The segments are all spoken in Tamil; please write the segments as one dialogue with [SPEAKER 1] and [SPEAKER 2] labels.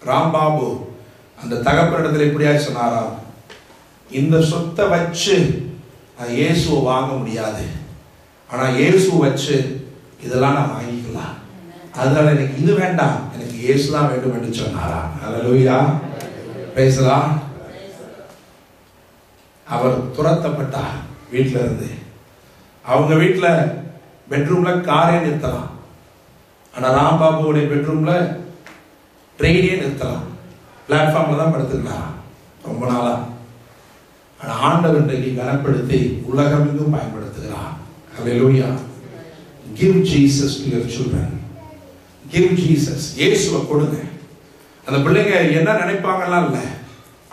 [SPEAKER 1] ராம்பாபு அந்த தகப்பனிடத்தில் இப்படியா சொன்னாராம், இந்த சொத்தை வச்சு நான் இயேசுவை வாங்க முடியாது, ஆனா இயேசுவை வச்சு இதெல்லாம் நான் வாங்கிக்கலாம், அதனால எனக்கு இது வேண்டாம், எனக்கு இயேசு தான் வேண்டும் என்று சொன்னாராம். ஹல்லேலூயா, பிரைஸ் தி லார்ட். அவர் துரத்தப்பட்டார் வீட்டில இருந்து. அவங்க வீட்டுல பெட்ரூம்ல காரே நிறுத்தலாம், ஆனா ராம்பாபுடைய பெட்ரூம்ல ட்ரெயினே நிறுத்தலாம், பிளாட்ஃபார்ம்ல தான் படுத்துக்கலாம் ரொம்ப நாளா. ஆனா ஆண்டவர் இன்றைக்கு கனப்படுத்தி உலகமெங்கும் பயன்படுத்துகிறார். ஹல்லேலூயா. Give Jesus to your children. Give Jesus. இயேசுவை கொடுங்க. அந்த பிள்ளைங்க என்ன நினைப்பாங்கலாம் இல்ல,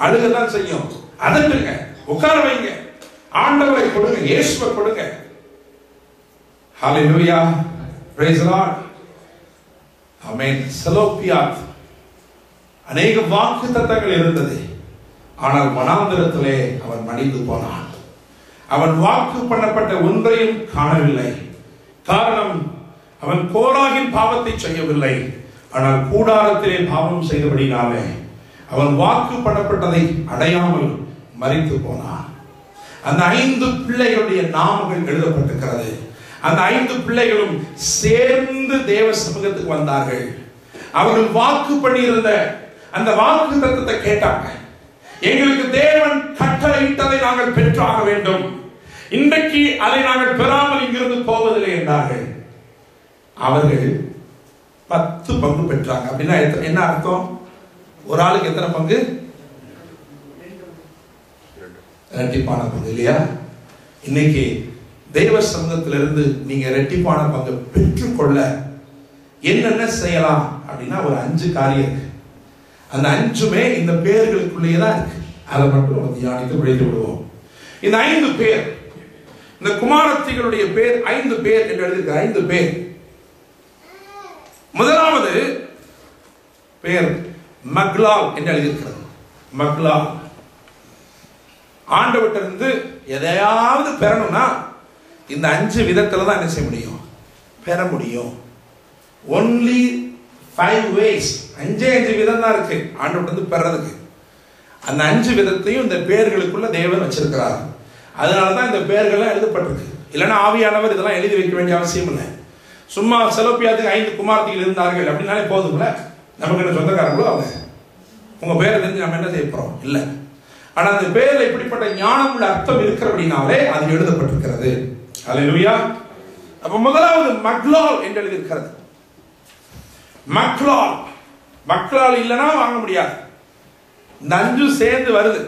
[SPEAKER 1] அழுகதான் செய்யும், அதட்டுங்க, உட்கார வைங்க, ஆண்டவரை கொடுங்க, இயேசுவை கொடுங்க. ஹல்லேலூயா, praise the Lord. ஆமென். செலோப்பியாத் அநேக வாக்குத்தத்தங்கள் இருந்தது, ஆனால் வனாந்திரத்திலே அவன் மடிந்து போனான். அவன் வாக்கு பண்ணப்பட்ட ஒன்றையும் காணவில்லை. காரணம், அவன் கோராகின் பாவத்தை செய்யவில்லை, ஆனால் கூடாரத்திலே பாவம் செய்தபடினாலே அவன் வாக்கு பண்ணப்பட்டதை அடையாமல் மரித்து போனான். அந்த 5 பிள்ளைகளுடைய நாமங்கள் எழுதப்பட்டிருக்கிறது. அந்த 5 பிள்ளைகளும் சேர்ந்து தேவ சமூகத்துக்கு வந்தார்கள். அவர்கள் வாக்கு பண்ணியிருந்த அந்த வாக்கு தத்தத்தை கேட்டாங்க. எங்களுக்கு தேவன் கட்டளையிட்டதை நாங்கள் பெற்றாக வேண்டும், இன்றைக்கு அதை நாங்கள் பெறாமல் இங்கிருந்து போவதில்லை என்றார்கள். அவர்கள் 10 பங்கு பெற்றாங்க. அப்படின்னா என்ன அர்த்தம்? ஒரு ஆளுக்கு எத்தனை பங்கு? இரட்டிப்பான பங்கு, இல்லையா? இன்னைக்கு தெய்வ சமூகத்திலிருந்து நீங்க இரட்டிப்பான பங்கு பெற்றுக்கொள்ள என்னென்ன செய்யலாம் அப்படின்னா ஒரு 5 காரியம் இருக்கு. அந்த 5மே இந்த பேர்களுக்குள்ளேயே தான் இருக்கு. அதை மட்டும் நம்ம தியானித்து விளைத்து விடுவோம். இந்த 5 பேர், இந்த குமாரத்திகளுடைய பேர் 5 பேர் என்று எழுதியிருக்க 5 பேர். முதலாவது பேர் மக்லால் என்று எழுதியிருக்கிறது. மக்லால் ஆண்டவரிடமிருந்து எதையாவது பெறணும்னா இந்த 5 விதத்துல தான் என்ன செய்ய முடியும், பெற முடியும். only 5 ways, 5 விதம் தான் இருக்கு ஆண்டவரிடமிருந்து பெறதுக்கு. அந்த 5 விதத்தையும் இந்த பேர்களுக்குள்ள தேவன் வச்சிருக்கிறார். அதனாலதான் இந்த பேர்கள்லாம் எழுதப்பட்டிருக்கு. இல்லைன்னா ஆவியானவர் இதெல்லாம் எழுதி வைக்க வேண்டிய அவசியம் இல்லை. சும்மா செலோப்பியாத்துக்கு 5 குமார்த்திகள் இருந்தார்கள் அப்படின்னாலே போதும்ல, நமக்கு என்ன சொந்தக்காரங்களோ அவங்க, உங்க பேரை தெரிஞ்சு நம்ம என்ன செய்ய போறோம் இல்ல. ஆனா அந்த பேர்ல இப்படிப்பட்ட ஞானம் உள்ள அர்த்தம் இருக்கிறபடினாலே அது எழுதப்பட்டிருக்கிறது. ஹல்லேலூயா. அப்ப முதலாவது மக்லால் என்று எழுதியிருக்கிறது. மக்லால், மக்லால் இல்லைன்னா வாங்க முடியாது. இந்த 5 சேர்ந்து வருது.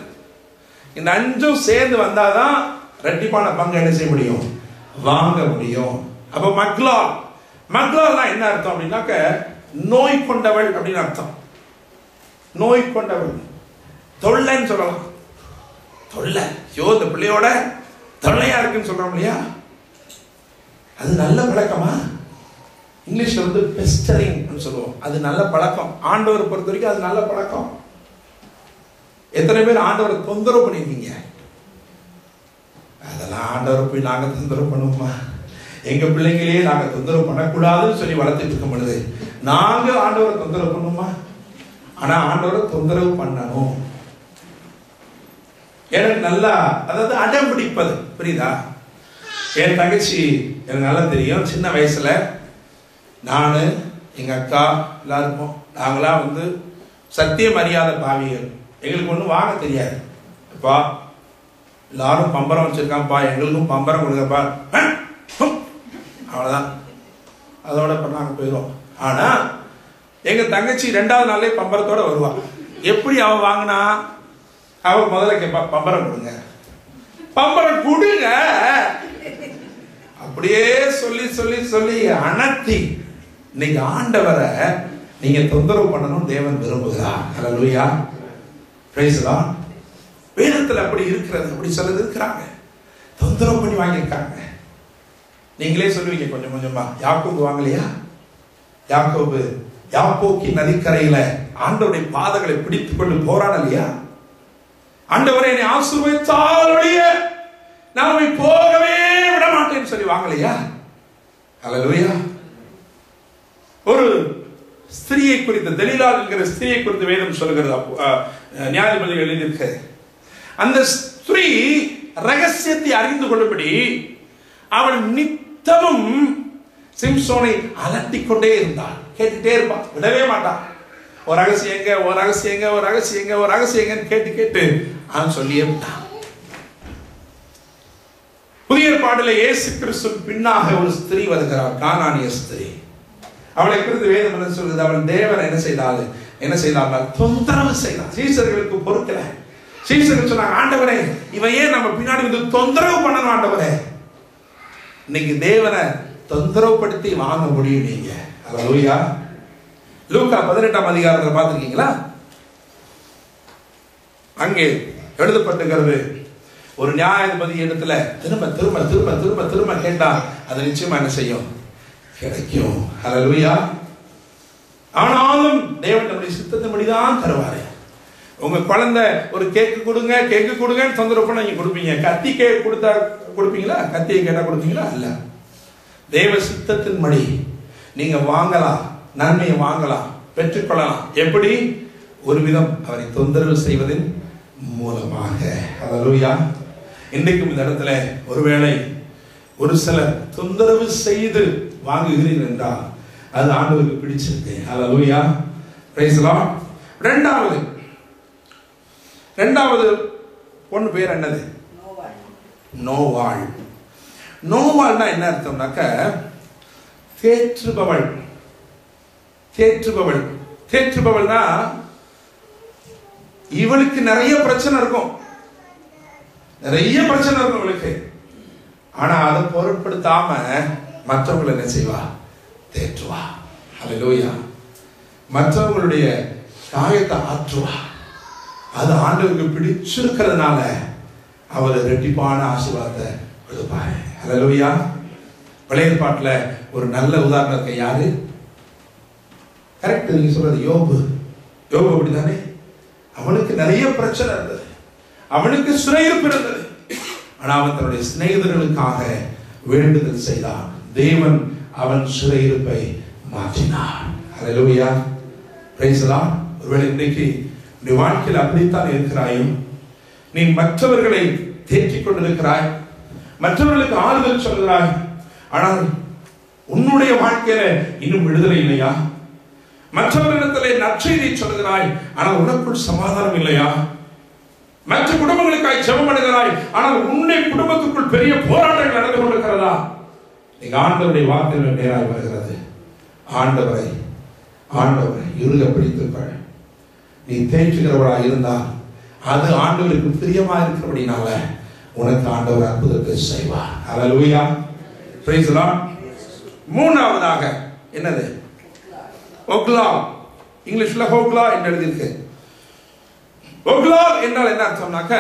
[SPEAKER 1] இந்த 5 சேர்ந்து வந்தாதான் ரெட்டிப்பான பங்கு என்ன செய்ய முடியும், வாங்க முடியும். அப்ப மக்லால், மக்லால் என்ன அர்த்தம் அப்படின்னாக்க நோய் கொண்டவள் அப்படின்னு அர்த்தம். நோய் கொண்டவள், தொல்லைன்னு சொல்லலாம். தொல்லை, ஐயோ இந்த பிள்ளையோட தொல்லையா இருக்குன்னு சொல்றோம் இல்லையா, அது நல்ல பழக்கமா? இங்கிலீஷ்ல வந்து பெஸ்டரிங் சொல்லுவோம். அது நல்ல பழக்கம். ஆண்டவரை பொறுத்த வரைக்கும் அது நல்ல பழக்கம். எத்தனை பேர் ஆண்டவரை தொந்தரவு பண்ணிருக்கீங்க? அதெல்லாம் ஆண்டவரை போய் நாங்க தொந்தரவு பண்ணுவோமா? எங்க பிள்ளைங்களே நாங்க தொந்தரவு பண்ணக்கூடாதுன்னு சொல்லி வளர்த்துட்டு இருக்கும் பொழுது நாங்க ஆண்டவரை தொந்தரவு பண்ணுவோமா? ஆனா ஆண்டவரை தொந்தரவு பண்ணணும். எனக்கு நல்லா, அதாவது அடம் பிடிப்பது, புரியுதா? என் தங்கச்சி எனக்கு நல்லா தெரியும். சின்ன வயசுல நான் எங்க அக்கா எல்லாருக்கும், நாங்களாம் வந்து சத்தியம் அறியாத பாவிகள். எங்களுக்கு ஒன்றும் வாங்க தெரியாது. அப்பா எல்லாரும் பம்பரம் வச்சிருக்கான்ப்பா, எங்களுக்கும் பம்பரம் கொடுங்கப்பா, அவ்வளவுதான். அதோட நாங்கள் போயிடுவோம். ஆனா எங்க தங்கச்சி 2வது நாளே பம்பரத்தோட வருவா. எப்படி அவ வாங்கினா? அவ முதல்ல கேட்பா, பம்பரம் கொடுங்க, பம்பரம் கொடுங்க. அப்படியே சொல்லி சொல்லி சொல்லி அனத்தி இன்னைக்கு ஆண்டவரை நீங்க தொந்தரவு பண்ணணும் தேவன் விரும்புகிறார். ஹல்லேலூயா, பிரைஸ் தி லார்ட். வேதத்துல அப்படி இருக்கிறது, அப்படி சிலர் இருக்கிறாங்க, தொந்தரவு பண்ணி வாங்கியிருக்காங்க. நீங்களே சொல்லுவீங்க கொஞ்சம் கொஞ்சமா. யாக்கோபு வாங்கலையா? யாக்கோபு யாப்போக்கி நதிக்கரையில ஆண்டவருடைய பாதங்களை பிடித்துக் கொண்டு போராட இல்லையா? ஆண்டவரை என்னை ஆசீர்வதித்தாலுடைய நான் போகவே விட மாட்டேன்னு சொல்லி வாங்கலையா? ஹல்லேலூயா. ஒரு ஸ்திரியை குறித்து, தெலீலாள் என்கிற ஸ்திரியை குறித்து வேதம் சொல்கிறது. நியாயாதிபதிகள் எழுதியிருக்க அந்த ஸ்திரீ ரகசியத்தை அறிந்து கொள்ளும்படி அவள் நித்தமும் சிம்சோனை அலட்டிக் கொண்டே இருந்தாள். கேட்டுட்டே இருப்பான், விடவே மாட்டான். ஒரு ரகசியம் எங்க, ஒரு ரகசியம் எங்க, ஒரு ரகசியம் எங்க, ஒரு ரகசியம் எங்கன்னு கேட்டு கேட்டு அவன் சொல்லியே விட்டான். புதிய ஏற்பாட்டிலே இயேசு கிறிஸ்து பின்னாக ஒரு ஸ்திரீ வருகிறார், கானானிய ஸ்திரீ. அவளை குறித்து வேதம் என்ன சொல்லுது? அவள் தேவன் என்ன செய்தாள்? தொந்தரவு செய்தாள். சீசர்களுக்கு பொறுக்கல. சீசர்கள் சொன்னாங்க, ஆண்டவரே இவன் ஏன் நம்ம பின்னாடி வந்து தொந்தரவு பண்ணணும் ஆண்டவரே. இன்னைக்கு தேவனை தொந்தரவு படுத்தி வாங்க முடியும் நீங்க. அல்லேலூயா. லூக்கா 18ஆம் அதிகாரத்தில் பார்த்திருக்கீங்களா? அங்கே எழுதப்பட்டிருக்கிறது, ஒரு நியாயாதிபதி இடத்துல திரும்ப திரும்ப திரும்ப திரும்ப திரும்ப கேட்டா அது நிச்சயமா என்ன செய்யும்? கிடைக்கும். அல்லேலூயா. ஆனாலும் தேவன் நம்முடைய சித்தத்தின்படிதான் தருவாரு. உங்க குழந்தை ஒரு கேக்கு கொடுங்க, கேக்கு கொடுங்கன்னு தொந்தரவு பண்ண நீங்க கொடுப்பீங்க. கத்தி கேக் கொடுத்தா கொடுப்பீங்களா? கத்தியை கேட்டா கொடுப்பீங்களா? இல்ல. தேவ சித்தத்தின்படி நீங்க வாங்கலாம், நன்மையை வாங்கலாம், பெற்றுக்கொள்ளலாம். எப்படி? ஒரு விதம் அவரை தொந்தரவு செய்வதன் மூலமாக. அல்லேலூயா. இன்றைக்கும் இந்த இடத்துல ஒருவேளை ஒரு சிலர் தொந்தரவு செய்து வாங்குகிறீர்கள் என்றால் அது ஆண்டவருக்கு பிடிச்சிருக்கு. அல்லேலூயா. Praise the Lord. இரண்டாவது பொண்ணு பேர் என்னது? நோவாள். நோவாள்னா என்ன அர்த்தம்னாக்க தேற்றுபவள். தேற்றுபவள். தேற்றுபவள்னா இவளுக்கு நிறைய பிரச்சனை இருக்கும், நிறைய பிரச்சனை இருக்கும் இவளுக்கு. ஆனா அதை பொருட்படுத்தாம மற்றவங்களை என்ன செய்வா? தேற்றுவா. அல்லேலூயா. மற்றவங்களுடைய காயத்தை ஆற்றுவா. அது ஆண்டவருக்கு பிடிச்சிருக்கிறதுனால அவர் இரட்டிப்பான ஆசீர்வாதத்தை கொடுப்பாரு. அல்லேலூயா. பழைய ஏற்பாட்டுல ஒரு நல்ல உதாரணத்தை யாரு? கரெக்ட் நீங்க சொல்றது யோபு. யோபு அப்படித்தானே? அவனுக்கு நிறைய பிரச்சனை இருந்தது, அவனுக்கு சிறையிருப்பு இருந்தது. ஆனா அவன் தன்னுடைய சிநேகிதர்களுக்காக வேண்டுதல் செய்தான். தேவன் அவன் சிறையிருப்பை மாற்றினார். அல்லேலூயா. Praise the Lord. ஒருவேளை இன்னைக்கு நீ வாழ்க்கையில் அப்படித்தான் இருக்கிறாயும், நீ மற்றவர்களை தேற்றிக் கொண்டிருக்கிறாய், மற்றவர்களுக்கு ஆறுதல் சொல்கிறாய், ஆனால் உன்னுடைய வாழ்க்கையில இன்னும் விடுதலை இல்லையா? மற்றவர்களிடத்திலே நற்செய்தி சொல்கிறாய், ஆனால் உனக்குள் சமாதானம் இல்லையா? மற்ற குடும்பங்களுக்காய் ஜெபம் பண்ணுகிறாய், ஆனால் உன்னை குடும்பத்துக்குள் பெரிய போராட்டங்கள் நடந்து கொண்டிருக்கிறதா? நீங்க ஆண்டவருடைய வார்த்தைகள் நேராக வருகிறது. ஆண்டவரை இறுக பிடித்துக்கள். நீ தேற்றுகிறவராக இருந்தால் அது ஆண்டவருக்கு பிரியமா இருக்கிறபடினால உனக்கு ஆண்டவர் அற்புதத்தை செய்வார். அல்லேலூயா. Praise the Lord. மூன்றாவதாக என்னது? ஒக்லா. இங்கிலீஷ்ல ஹோக்லா என்று எழுதியிருக்கு. ஒக்லா என்றால் என்ன அர்த்தம்னாக்க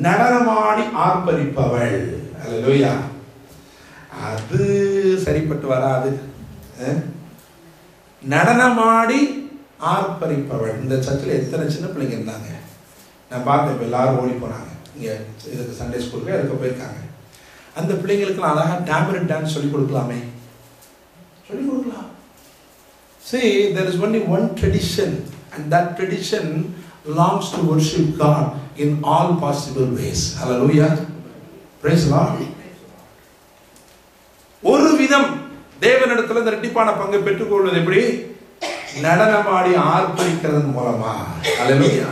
[SPEAKER 1] நடனமாடி ஆர்ப்பரிப்பவள். அல்லேலூயா. அது சரிப்பட்டு வராது. நடனமாடி ஆர்ப்பரிப்பவள். இந்த சர்ச்சில் எத்தனை சின்ன பிள்ளைங்க இருந்தாங்க, நான் பார்த்தேன். எல்லாரும் ஓடி போனாங்க. இங்க இதுக்கு சண்டே ஸ்கூலுக்கு அதுக்கு போயிருக்காங்க. அந்த பிள்ளைங்களுக்குலாம் அழகா டேம்பரின் டான்ஸ் சொல்லி கொடுக்கலாமே, சொல்லி கொடுக்கலாம். See, there is only one tradition, and that tradition belongs to worship God in all possible ways. Hallelujah. Praise the Lord. ஒரு விதம் தேவனிடத்தில் இந்த இரட்டிப்பான பங்கை பெற்றுக்கொள்வது எப்படி? நடனமாடி ஆர்ப்பரிக்கிறதன் மூலமா. அல்லேலூயா.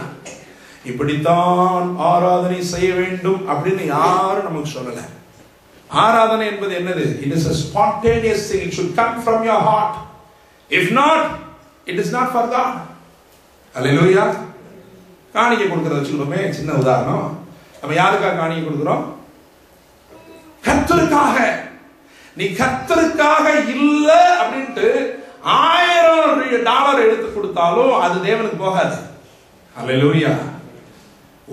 [SPEAKER 1] இப்படித்தான் ஆராதனை செய்ய வேண்டும் அப்படின்னு யாரும் நமக்கு சொல்லல. ஆராதனை என்பது என்னது? It is a spontaneous thing. It should come from your heart. If not, it is not for God. அல்லேலூயா. காணிக்கை கொடுக்கறத வச்சுக்கோமே, சின்ன உதாரணம். நம்ம யாருக்காக காணிக்கை கொடுக்கிறோம்? கர்த்தருக்காக. நீ கர்த்தருக்காக இல்ல அப்படின்ட்டு $1000 எடுத்து கொடுத்தாலும் அது தேவனுக்கு போகாது. அல்லேலூயா.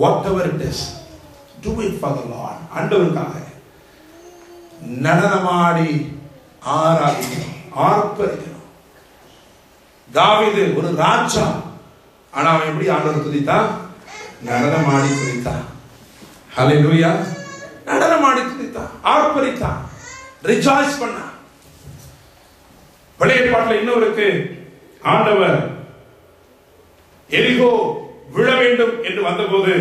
[SPEAKER 1] Whatever it is, do it for the Lord. ஆண்டவருக்காக நடனமாடி ஆராதிக்கணும், ஆர்ப்பரிக்கணும். தாவீது ஒரு ராஜா, ஆனா அவன் எப்படி ஆண்டவரை துதித்தான்? நடனமாடி துதித்தான். ஹல்லேலூயா. நடனமாடி துதித்தான், ஆர்ப்பரித்தான், ரிஜாய்ஸ் பண்ணான். பழைய ஏற்பாட்டில் இன்னொருக்கு ஆண்டவர் எரிகோ விழ வேண்டும் என்று வந்தபோது